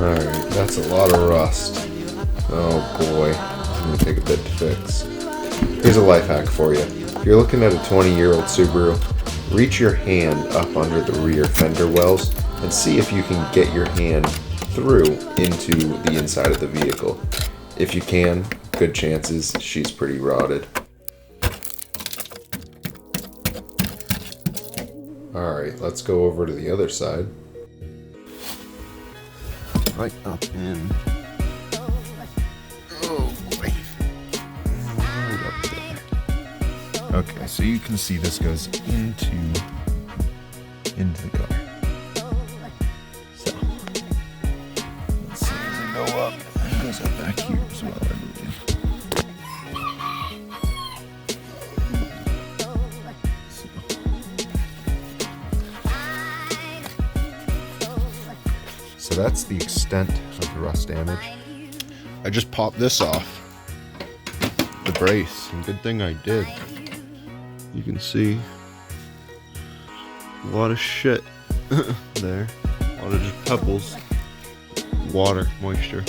Alright, that's a lot of rust. Oh boy, it's gonna take a bit to fix. Here's a life hack for you. If you're looking at a 20-year-old Subaru, reach your hand up under the rear fender wells and see if you can get your hand through into the inside of the vehicle. If you can, good chances she's pretty rotted. Alright, let's go over to the other side. Right up in. Oh boy. Right up there. Okay, so you can see this goes into the car. So let's see as I go up. It goes up back here as well, I believe. So that's the extent of the rust damage. I just popped this off the brace, and good thing I did. You can see a lot of shit there, a lot of just pebbles, water, moisture.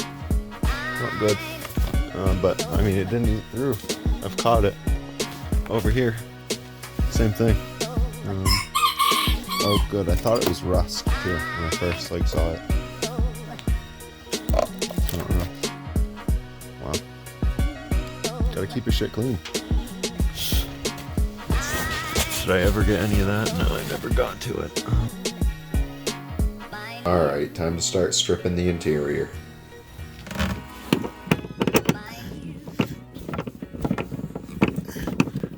Not good, but I mean it didn't eat through. I've caught it over here. Same thing. Oh good, I thought it was rust too when I first saw it. I don't know. Wow. Gotta keep your shit clean. Did I ever get any of that? No, I never got to it. Alright, time to start stripping the interior.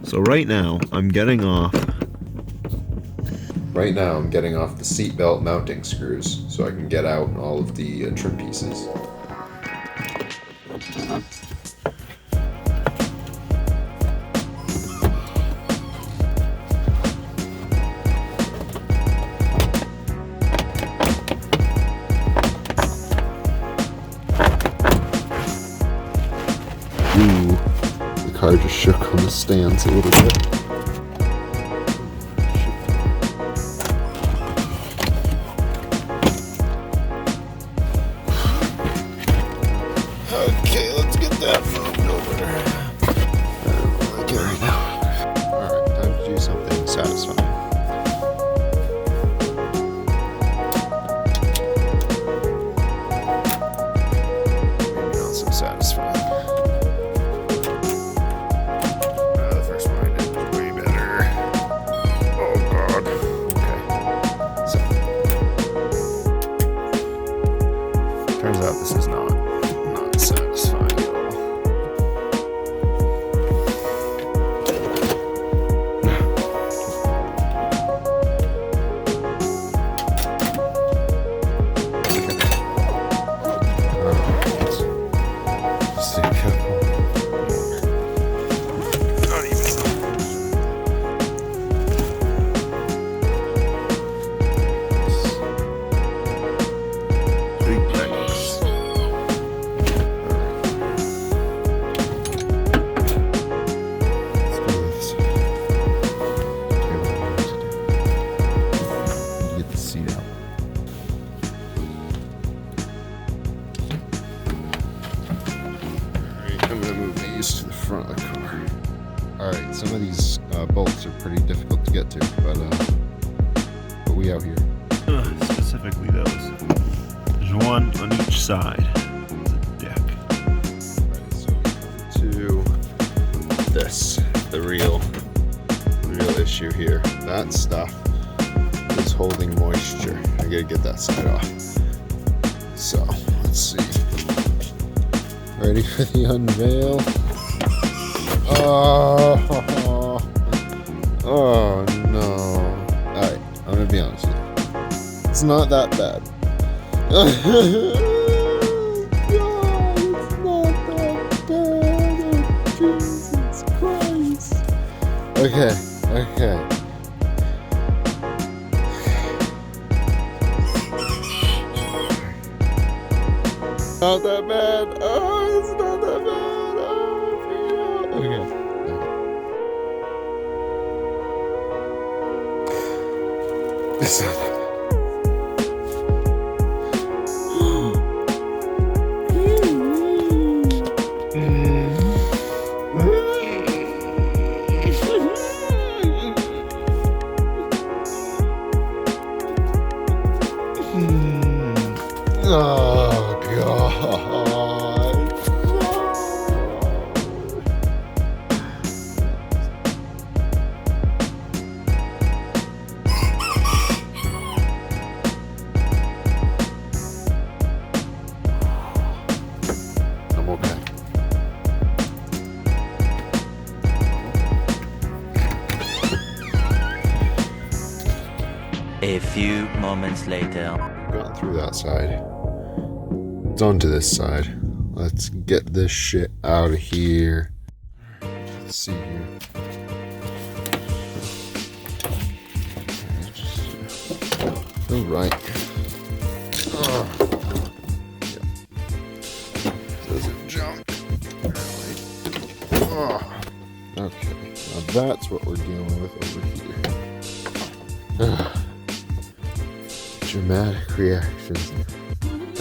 So right now, I'm getting off the seatbelt mounting screws so I can get out all of the trim pieces. Ooh, the car just shook on the stands a little bit. Okay, let's get that moved over there. I don't really care right now. Alright, time to do something satisfying. Maybe not so satisfying. The first one I did was way better. Oh god. Okay. So turns out this is not satisfying at all. Just a couple more. Not even. Big bags. screws to the front of the car. Alright, some of these bolts are pretty difficult to get to, but we out here. Specifically those. There's one on each side. It's a deck. Alright, so we come to this, the real issue here. That stuff is holding moisture. I gotta get that side off. So, let's see. Ready for the unveil? Oh no. Alright, I'm gonna be honest with you. It's not that bad. God, it's not that bad. Oh, Jesus Christ. Okay. Not that bad. Oh, it's not that bad. Oh, okay. It's not that bad. Oh, God. I'm okay. A few moments later. Got through that side. It's onto this side. Let's get this shit out of here. Let's see here. Alright. Does it jump? Okay. Now that's what we're dealing with over here. Dramatic reactions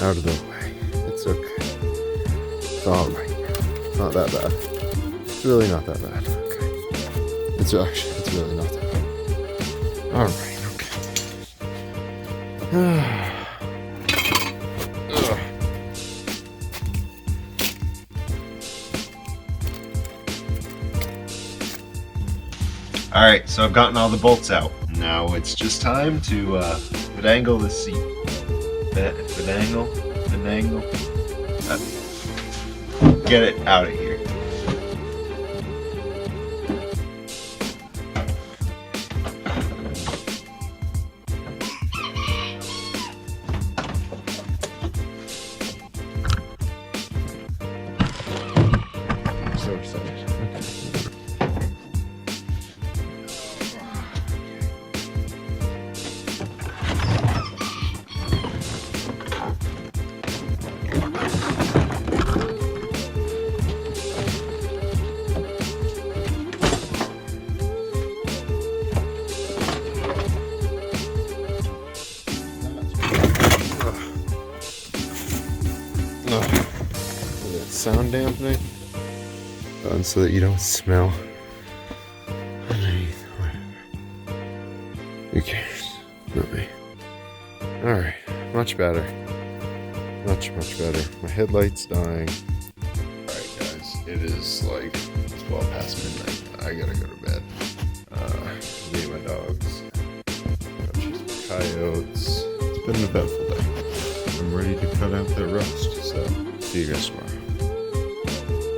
out of the way. It's okay. It's alright. Not that bad. It's really not that bad. Okay. It's really not that bad. Alright, okay. Alright, so I've gotten all the bolts out. Now it's just time to finagle the seat. Finagle. Get it out of here. I'm so excited. Sound dampening done so that you don't smell underneath. Who cares? Not me. Alright, much better. Much better. My headlight's dying. Alright guys, it is like 12 past midnight. I gotta go to bed. Me and my dogs. Gotta chase my coyotes. It's been an eventful day. I'm ready to cut out that rust, so see you guys tomorrow.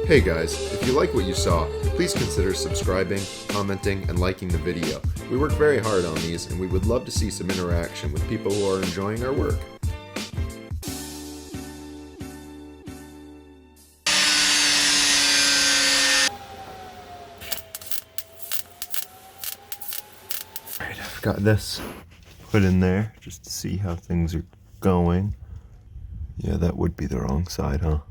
Hey guys, if you like what you saw, please consider subscribing, commenting, and liking the video. We work very hard on these, and we would love to see some interaction with people who are enjoying our work. Alright, I've got this put in there just to see how things are going. Yeah, that would be the wrong side, huh?